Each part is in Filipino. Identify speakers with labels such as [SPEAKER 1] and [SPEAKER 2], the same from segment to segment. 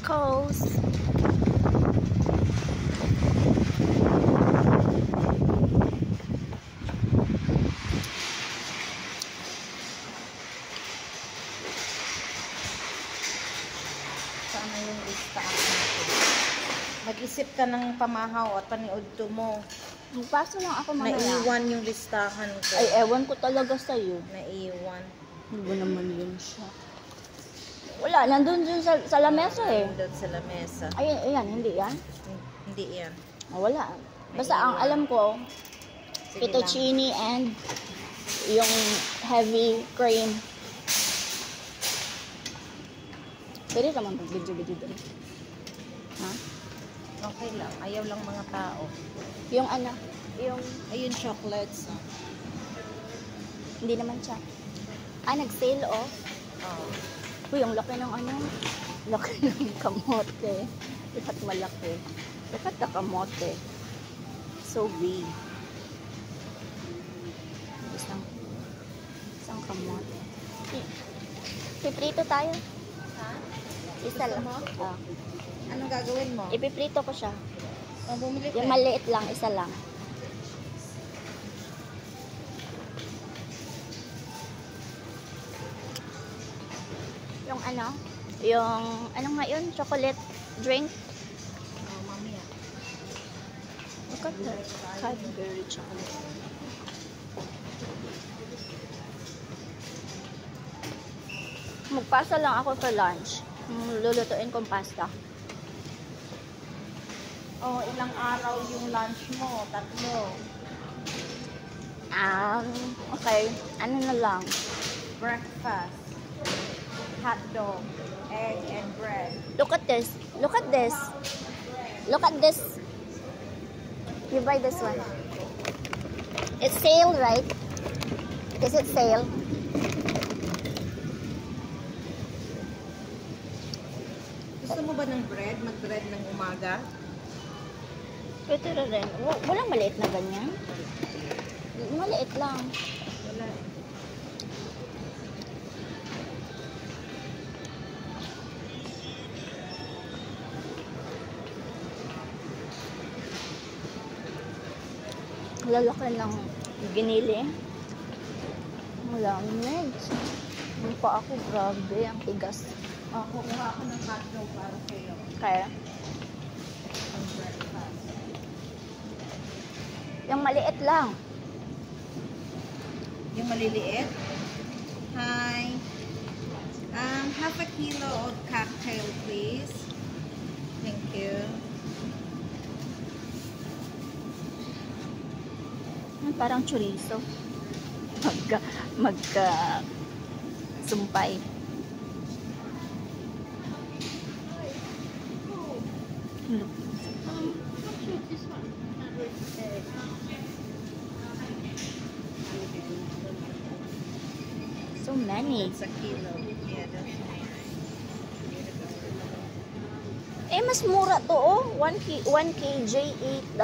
[SPEAKER 1] Coast.
[SPEAKER 2] Sana yung listahan nito. Mag-isip ka ng pamahaw at paniudto mo.
[SPEAKER 1] Magpaso lang ako mamaya.
[SPEAKER 2] Naiwan yung listahan ko.
[SPEAKER 1] Ay, ewan ko talaga sa'yo.
[SPEAKER 2] Naiwan.
[SPEAKER 1] Ano ba naman yun siya? Wala, nandun dun sa lamesa eh.
[SPEAKER 2] Nandun sa lamesa.
[SPEAKER 1] Ay, ayan, hindi yan?
[SPEAKER 2] Hindi yan.
[SPEAKER 1] Oh, wala. Basta ang alam ko,
[SPEAKER 2] Sige
[SPEAKER 1] fettuccine and yung heavy cream. Pwede naman mag-video-video dali. Ha?
[SPEAKER 2] Okay lang. Ayaw lang mga tao.
[SPEAKER 1] Yung ano? Yung...
[SPEAKER 2] Ayun, chocolates.
[SPEAKER 1] Hindi naman siya. Ah, nag-sale off.
[SPEAKER 2] Oh.
[SPEAKER 1] Uy, ang laki ng ano? Laki ng kamote. Ikat malaki. Ikat na kamote. So big. Isang kamote. Piprito tayo.
[SPEAKER 2] Ha?
[SPEAKER 1] Isa lang.
[SPEAKER 2] mo?
[SPEAKER 1] Ah.
[SPEAKER 2] Anong gagawin mo?
[SPEAKER 1] Ipiprito ko siya.
[SPEAKER 2] Oh, bumili ka.
[SPEAKER 1] Yung maliit lang, isa lang. Yung ano? Yung, ano nga yun? Chocolate drink?
[SPEAKER 2] Oh, mamaya.
[SPEAKER 1] Look at that. Cadbury chocolate. Magpasa lang ako for lunch. Lulutuin kong pasta.
[SPEAKER 2] Oh, ilang araw yung lunch mo? 3.
[SPEAKER 1] Okay. Ano na lang?
[SPEAKER 2] Breakfast. Hot dog. Egg and bread.
[SPEAKER 1] Look at this. Look at this. Look at this. You buy this one. It's sale, right? Is it sale?
[SPEAKER 2] Gusto mo ba ng bread? Mag-bread ng umaga?
[SPEAKER 1] Pwede rin. Walang maliit na ganyan. Maliit lang.
[SPEAKER 2] Wala.
[SPEAKER 1] Lalaki ng ginili. Wala. Meds. Hindi pa ako. Grabe. Ang tigas.
[SPEAKER 2] Kukuha ako ng hot dog para sa'yo.
[SPEAKER 1] Kaya.
[SPEAKER 2] Ang breakfast.
[SPEAKER 1] Yung maliit lang.
[SPEAKER 2] Yung maliliit? Hi. Half a kilo of cocktail, please. Thank you.
[SPEAKER 1] Parang chorizo. Sumpay. Look. So many.
[SPEAKER 2] It's a kilo. Yeah, that's
[SPEAKER 1] Eh, mas mura to, oh. 1 kg, $8.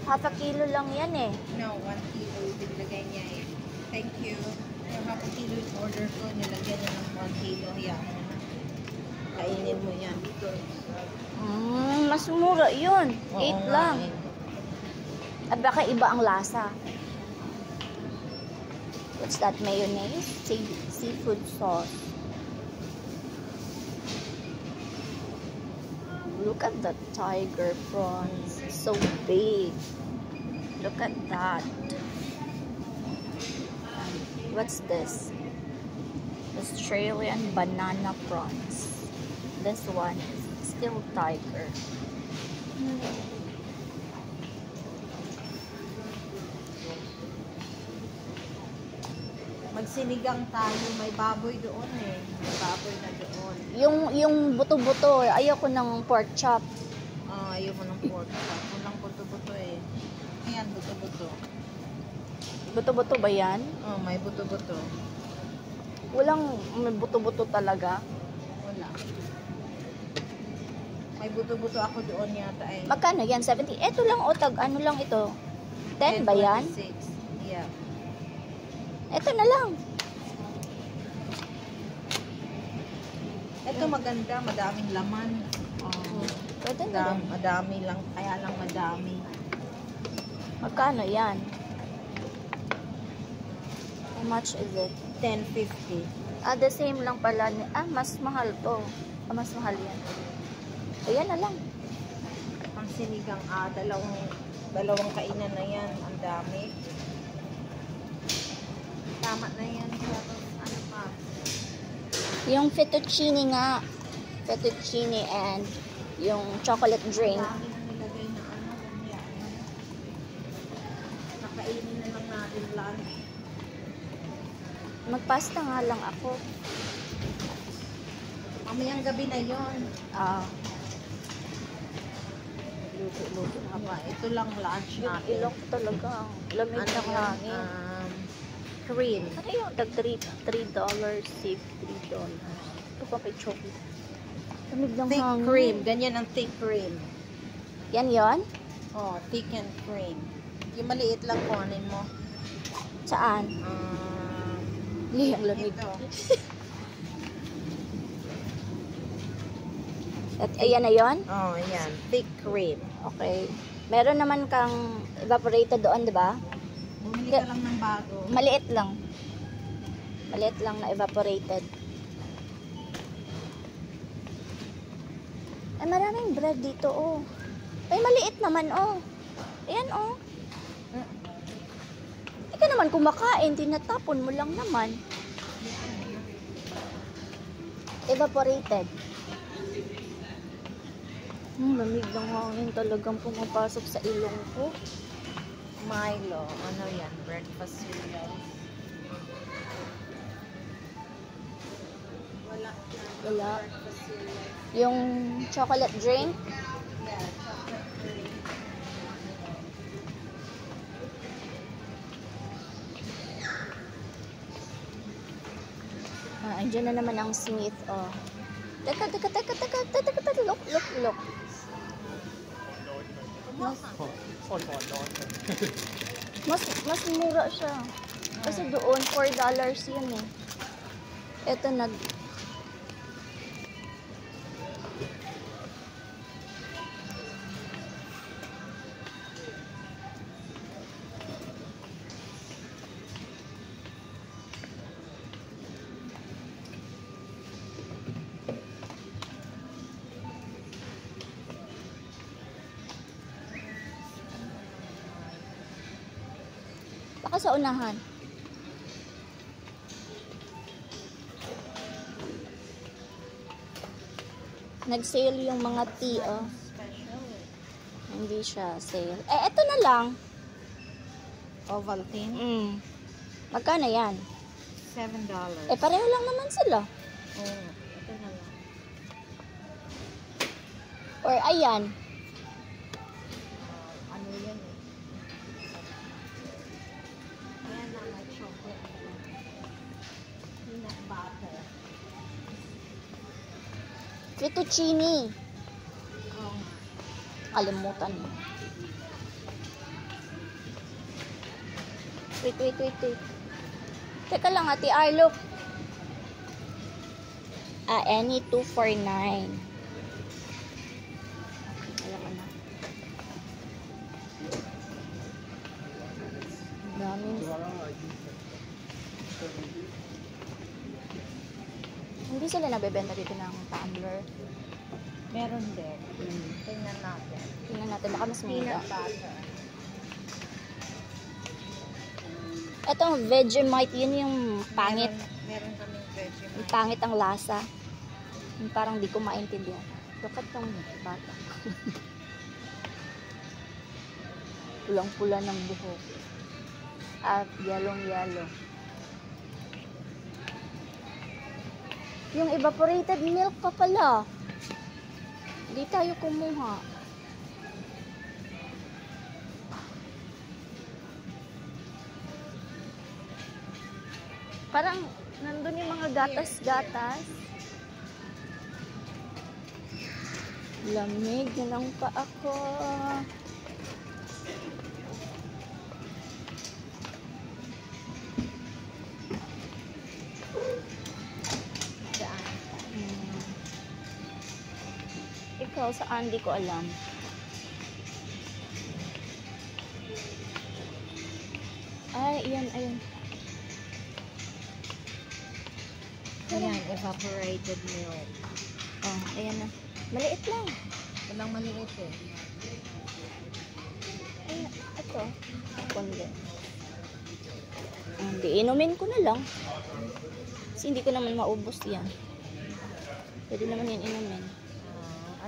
[SPEAKER 1] Half a kilo lang yan, eh.
[SPEAKER 2] no, 1 kilo yung binilagay niya eh. Thank you. Yung half a kilo yung order ko, nilagyan niya ng 1 kilo. Yeah. Kainin mo yan.
[SPEAKER 1] Mas mura yun.
[SPEAKER 2] Oo
[SPEAKER 1] 8
[SPEAKER 2] nga
[SPEAKER 1] lang.
[SPEAKER 2] eh.
[SPEAKER 1] At baka iba ang lasa. What's that? Mayonnaise? Seafood sauce. Look at the tiger prawns. So big. Look at that. What's this? Australian banana prawns. This one is still tiger.
[SPEAKER 2] Magsinigang tayo. May baboy doon eh. May baboy na doon.
[SPEAKER 1] Yung buto-buto, ayoko ng pork chop.
[SPEAKER 2] Ayoko ng pork chop. Walang buto-buto eh. Ayan, buto-buto.
[SPEAKER 1] Buto-buto ba yan?
[SPEAKER 2] Oh, may buto-buto.
[SPEAKER 1] Walang may buto-buto talaga.
[SPEAKER 2] Wala. May buto-buto ako doon yata eh.
[SPEAKER 1] Magkano yan? 70? Ito lang o ano lang ito? 10 ba yan?
[SPEAKER 2] 26. Yeah.
[SPEAKER 1] Ito na lang.
[SPEAKER 2] Ito Ito maganda, madaming laman.
[SPEAKER 1] Pwede na rin.
[SPEAKER 2] Madami lang, kaya lang madami.
[SPEAKER 1] Magkano yan? How much is it?
[SPEAKER 2] 10.50.
[SPEAKER 1] The same lang pala. Mas mahal to. Mas mahal yan. Ayan na lang.
[SPEAKER 2] Ang sinigang, dalawang kainan na yan. Ang dami. Tama na yan. Ano pa?
[SPEAKER 1] Yung fettuccine nga. Fettuccine and yung chocolate drink.
[SPEAKER 2] Dami na nilagay na ano. Nakainin na lang natin lunch.
[SPEAKER 1] Magpasta nga lang ako.
[SPEAKER 2] Mamayang gabi na yon. Luto-luto na ba? Ito lang lunch
[SPEAKER 1] Yung
[SPEAKER 2] natin.
[SPEAKER 1] ilok talaga. Lamig
[SPEAKER 2] Ano
[SPEAKER 1] ng
[SPEAKER 2] yan?
[SPEAKER 1] hangin.
[SPEAKER 2] Cream.
[SPEAKER 1] Ano yung tag $3, save $3. Ito pa kay chocolate. Lamig ng
[SPEAKER 2] Thick
[SPEAKER 1] hangin.
[SPEAKER 2] cream. Ganyan ang thick cream.
[SPEAKER 1] Yan yon?
[SPEAKER 2] Oh, thick and cream. Yung maliit lang kuhanin mo.
[SPEAKER 1] Saan? Ang lamig.
[SPEAKER 2] Ito.
[SPEAKER 1] At ayan na yon?
[SPEAKER 2] Oh, ayan. Thick cream.
[SPEAKER 1] Okay. Meron naman kang evaporated doon, di ba?
[SPEAKER 2] Bumili ka lang ng bago.
[SPEAKER 1] Maliit lang. Maliit lang na evaporated. Ay, maraming bread dito, oh. Ay, maliit naman, oh. Ayan, oh. Ikaw naman kumakain, tinatapon mo lang naman. Evaporated. Lamig ng hangin talagang pumapasok sa ilong ko.
[SPEAKER 2] Milo. Ano yan? Breakfast cereal. Wala.
[SPEAKER 1] Wala.
[SPEAKER 2] Breakfast cereal.
[SPEAKER 1] Yung chocolate drink,
[SPEAKER 2] Yeah, chocolate drink.
[SPEAKER 1] andyan na naman ang Smith, oh. Teka, look. Mas mura siya. Kasi doon, $4 yun eh. Ito baka sa unahan. Nag-sale yung mga tea, oh.
[SPEAKER 2] Special.
[SPEAKER 1] Hindi siya sale. Eto na lang.
[SPEAKER 2] Ovaltine.
[SPEAKER 1] Magkano yan?
[SPEAKER 2] $7.
[SPEAKER 1] Pareho lang naman sila.
[SPEAKER 2] Oh, ito na lang.
[SPEAKER 1] Or ayan.
[SPEAKER 2] Ano yan eh? Ayan na, may chocolate. Peanut butter.
[SPEAKER 1] Fettuccine.
[SPEAKER 2] Oh,
[SPEAKER 1] Kalimutan mo. Wait. Teka lang, Ate Ar, look. Any 249. Alam ko na. Daming. Hindi sila nabebenta dito ng tumbler.
[SPEAKER 2] meron din. Tingnan natin.
[SPEAKER 1] Tingnan natin, baka mas mura.
[SPEAKER 2] Peanut butter.
[SPEAKER 1] Etong Vegemite, yun yung pangit.
[SPEAKER 2] Meron kaming
[SPEAKER 1] Yung
[SPEAKER 2] Vegemite.
[SPEAKER 1] pangit ang lasa. Yung parang di ko maintindihan. Dapat tong bata. Pulang-pula ng buhok. At yellow. Yung evaporated milk pa pala. Hindi tayo kumuha. Parang nandun yung mga gatas-gatas. Lamig na lang pa ako.
[SPEAKER 2] Daan.
[SPEAKER 1] Well, saan? Di ko alam. Ay, ayan.
[SPEAKER 2] Ayan, evaporated milk.
[SPEAKER 1] Oh, ayan na. Maliit lang.
[SPEAKER 2] Walang maliit eh.
[SPEAKER 1] Ay, ito. Kundi. Hindi, inumin ko na lang. Kasi hindi ko naman maubos yan. Pwede naman yan inumin.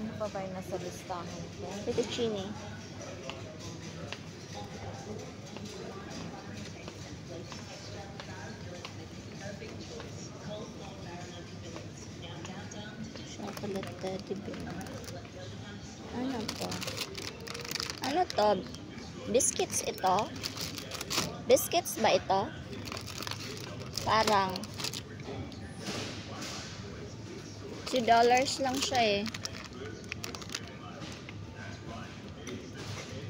[SPEAKER 2] Ano pa ba yung nasa listahan ko?
[SPEAKER 1] Fettuccine. Chocolate teddy bear. Ano to? Ano to? Biscuits ito? Biscuits ba ito? Parang $2 lang siya eh.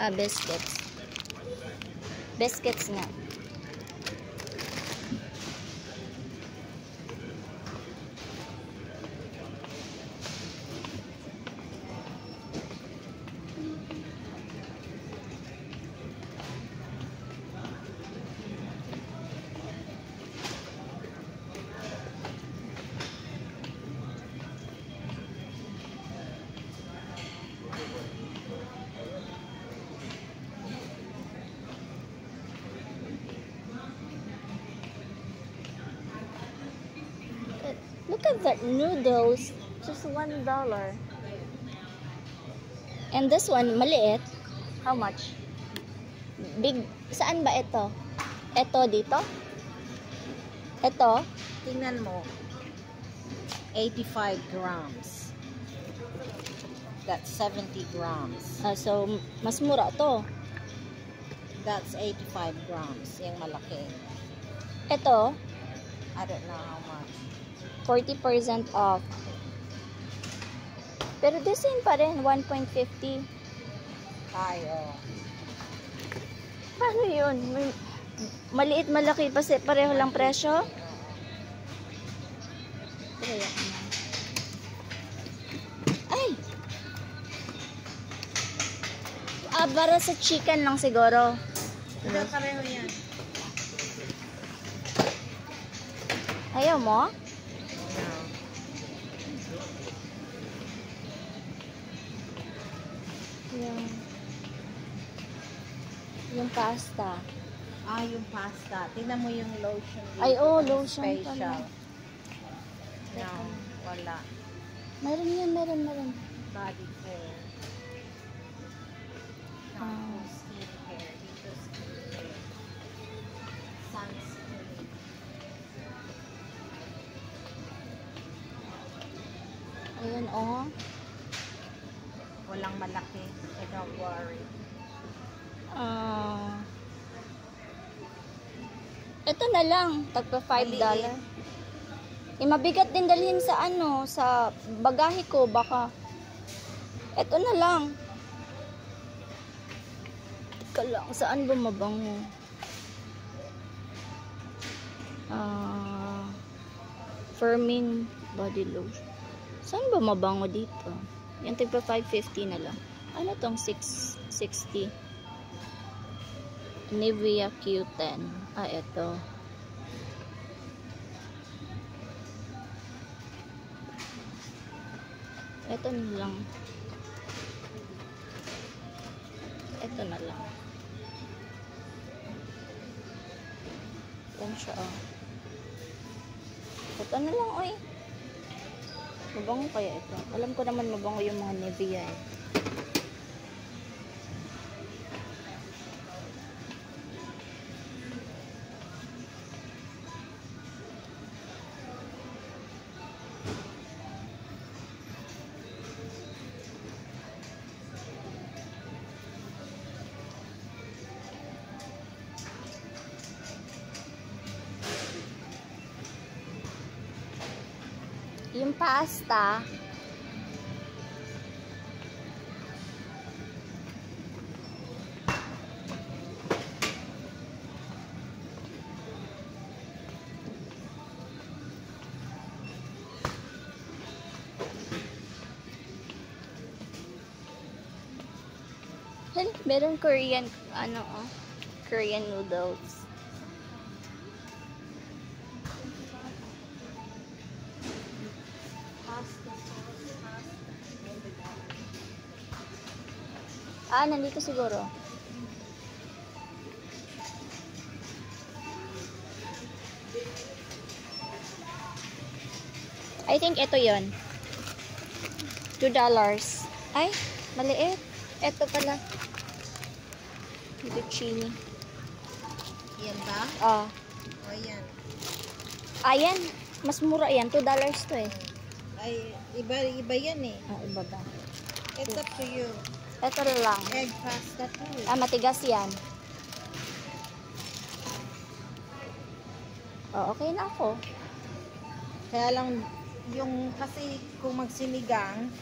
[SPEAKER 1] Biscuits. Biscuits nga. Look at that noodles. Just $1. And this one, maliit. How much? Big. Saan ba ito? Ito dito? Ito?
[SPEAKER 2] Tingnan mo. 85 grams. That's 70 grams.
[SPEAKER 1] So, mas mura to.
[SPEAKER 2] That's 85 grams. Yung malaki.
[SPEAKER 1] Ito,
[SPEAKER 2] I don't know how much.
[SPEAKER 1] 40% off. Pero the same pa rin, 1.50.
[SPEAKER 2] Tayo.
[SPEAKER 1] Paano yun? Maliit, malaki, pareho lang presyo? Ay! Para sa chicken lang siguro.
[SPEAKER 2] Ito pareho yan.
[SPEAKER 1] Ayaw mo? Yung pasta.
[SPEAKER 2] Yung pasta. Tingnan mo yung lotion.
[SPEAKER 1] Ay,
[SPEAKER 2] dito.
[SPEAKER 1] lotion
[SPEAKER 2] Special.
[SPEAKER 1] pala.
[SPEAKER 2] No, wala.
[SPEAKER 1] Meron yan, meron.
[SPEAKER 2] Body care. Shampoo, skincare. Dito skincare. Sunscreen.
[SPEAKER 1] Ayun, oh.
[SPEAKER 2] Walang malaki. So don't worry.
[SPEAKER 1] Ito na lang, tagpa $5. Mabigat din dalhin sa sa bagahe ko, baka. Ito na lang. Teka lang, saan ba mabango? Firming body lotion. Saan ba mabango dito? Yan, tagpa $5.50 na lang. Ano tong 660? Nivea Q10. Ito. Ito na lang. Ito na lang. Yan siya, oh. Ito na lang, oy. Mabango kaya ito? Alam ko naman mabango yung mga Nivea, eh. Yung pasta, Meron Korean, Korean noodles. Nandito siguro. I think ito yon. $2. Ay, maliit. Ito pala. Fettuccine.
[SPEAKER 2] Yan ba? O yan.
[SPEAKER 1] Ayan. Mas mura yan. $2 to eh.
[SPEAKER 2] Ay, iba yan eh.
[SPEAKER 1] Iba ba?
[SPEAKER 2] It's up to you.
[SPEAKER 1] Ito lang.
[SPEAKER 2] Egg pasta too.
[SPEAKER 1] Matigas yan. Okay na ako.
[SPEAKER 2] Kaya lang, kasi kung magsinigang,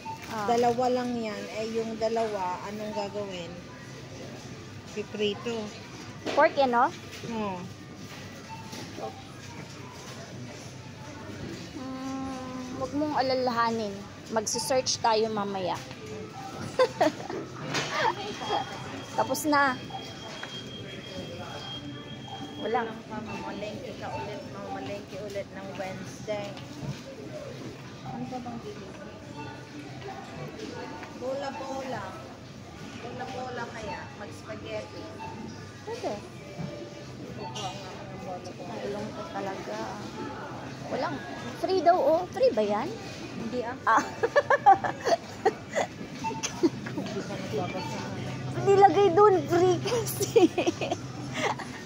[SPEAKER 2] dalawa lang yan, yung dalawa, anong gagawin? Piprito.
[SPEAKER 1] Pork yan, no?
[SPEAKER 2] Oo.
[SPEAKER 1] Huwag mong alalahanin. Magsisearch tayo mamaya. Tapos na. Wala.
[SPEAKER 2] Mamalengke ulit ng Wednesday. Ano ba bang delivery? Bola-bola. Bola-bola kaya. Mag-spaghetti.
[SPEAKER 1] Pwede.
[SPEAKER 2] Kukuha nga ako ng bola-bola.
[SPEAKER 1] Ilong ko talaga. Walang. Free daw, oh. Free ba yan?
[SPEAKER 2] Hindi ah. Hindi ka nagbabasa.
[SPEAKER 1] Nilagay doon free kasi.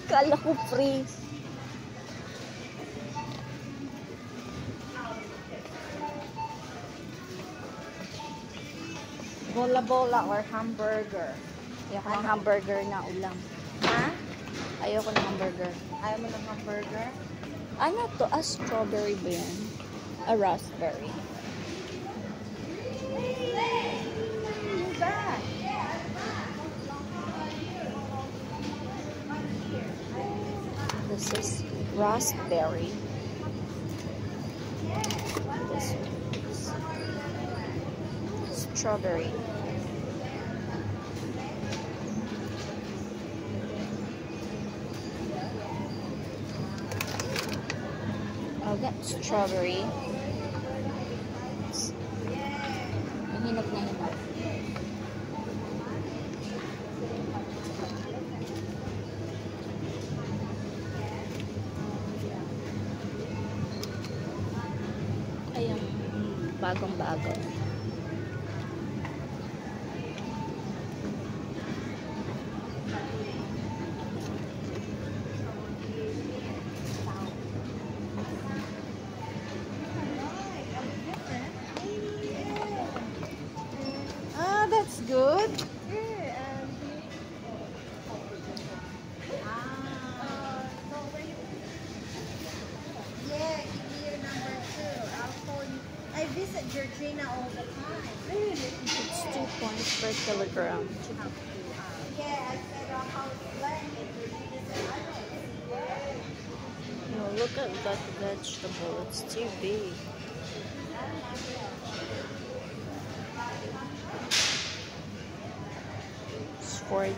[SPEAKER 1] Kala ko free.
[SPEAKER 2] Bola-bola or hamburger.
[SPEAKER 1] Ayoko ng hamburger na ulam.
[SPEAKER 2] Ha?
[SPEAKER 1] Ayoko ng hamburger.
[SPEAKER 2] Ayaw mo ng hamburger?
[SPEAKER 1] Ano to? Strawberry ba yan? Raspberry. This is raspberry. This is strawberry. I'll get strawberry. Hinap na hinap. Ayun, bagong-bago.
[SPEAKER 2] That's good. Yeah, give me your number too. I'll call you. I visit Georgina all the time.
[SPEAKER 1] It's 2 points per kilogram.
[SPEAKER 2] Yeah, I said how's Glenn? And Georgina said, I don't see where.
[SPEAKER 1] No, look at that vegetable. It's too big. It's $4.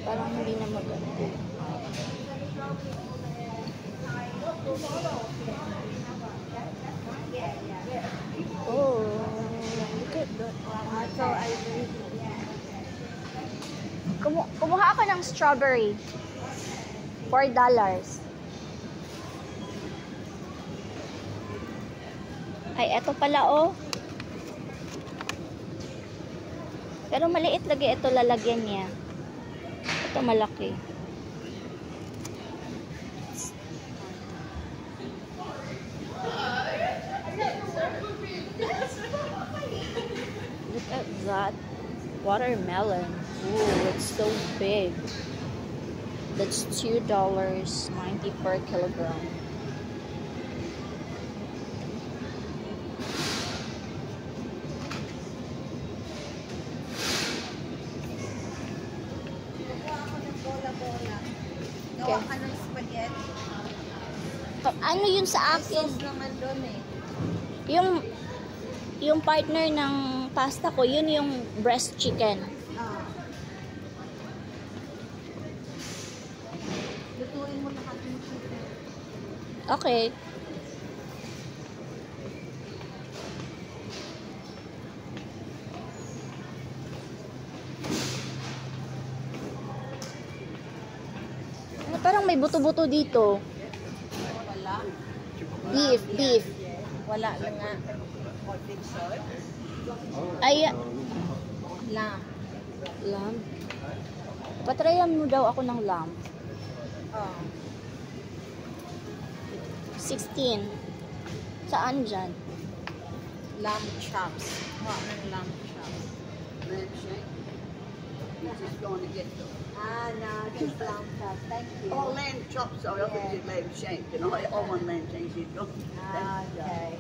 [SPEAKER 1] Parang hindi na maganda. Oh, look at that.
[SPEAKER 2] So I
[SPEAKER 1] Kumuha ako ng strawberry. $4. Ay, eto pala oh. Pero maliit lagi ito lalagyan niya. Ito malaki. Look at that. Watermelon. Ooh, it's so big. That's $2.90 per kilogram.
[SPEAKER 2] Gawa ka ng spaghetti.
[SPEAKER 1] Ano yun sa
[SPEAKER 2] May
[SPEAKER 1] akin?
[SPEAKER 2] sauce naman doon eh.
[SPEAKER 1] Yung partner ng pasta ko, yun yung breast chicken.
[SPEAKER 2] Ah. Lutuin mo lahat ng chicken.
[SPEAKER 1] Okay. Parang may buto-buto dito.
[SPEAKER 2] Wala.
[SPEAKER 1] Beef.
[SPEAKER 2] Wala lang nga.
[SPEAKER 1] Ay,
[SPEAKER 2] Lamb.
[SPEAKER 1] lamb. Patrayan mo daw ako ng lamb.
[SPEAKER 2] Oh.
[SPEAKER 1] 16. Saan dyan?
[SPEAKER 2] Lamb chops. Gawa ng lamb chops.
[SPEAKER 3] Lamb shank. You're just going to get them.
[SPEAKER 2] Ah, no. Just lamb chops. Thank you.
[SPEAKER 3] Oh, lamb chops. Sorry, I thought you said lamb shank. And I want lamb shank. She's got.
[SPEAKER 2] Ah, okay.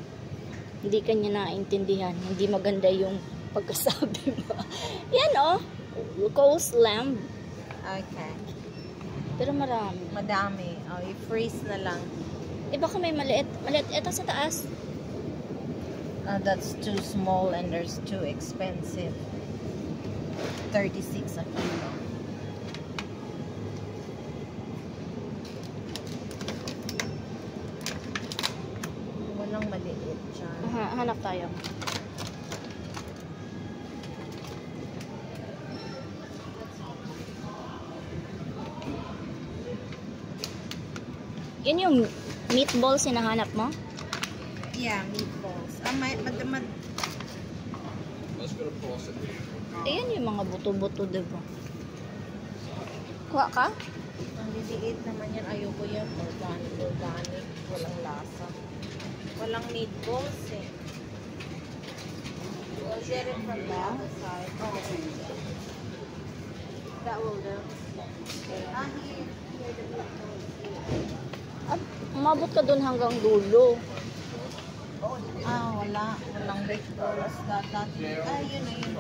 [SPEAKER 1] Hindi kanya naintindihan. Hindi maganda yung pagkasabi mo. Yan oh. Coast lamb.
[SPEAKER 2] Okay.
[SPEAKER 1] Pero marami.
[SPEAKER 2] Madami. Oh, i-freeze na lang.
[SPEAKER 1] Eh baka may maliit. Maliit. Ito sa taas.
[SPEAKER 2] That's too small and there's too expensive. 36 a kilo. Walang maliit dyan.
[SPEAKER 1] Hanap tayo. Yan yung meatballs hinahanap mo?
[SPEAKER 2] Yeah, meatballs.
[SPEAKER 1] Ayan yung mga buto-buto, diba? Kuha ka?
[SPEAKER 2] Ang liliit naman yan. Ayoko yan. Organic. Walang lasa. Walang meatballs eh. We'll get it from the other side. Okay. That will do. Ah, here. Here the meatballs.
[SPEAKER 1] At umabot ka dun hanggang dulo.
[SPEAKER 2] Ah, wala. Walang meatballs. Ah, yun na yun.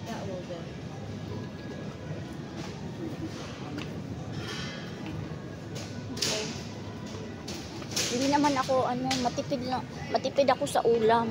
[SPEAKER 2] That will do.
[SPEAKER 1] Okay. Hindi naman ako, matipid ako sa ulam.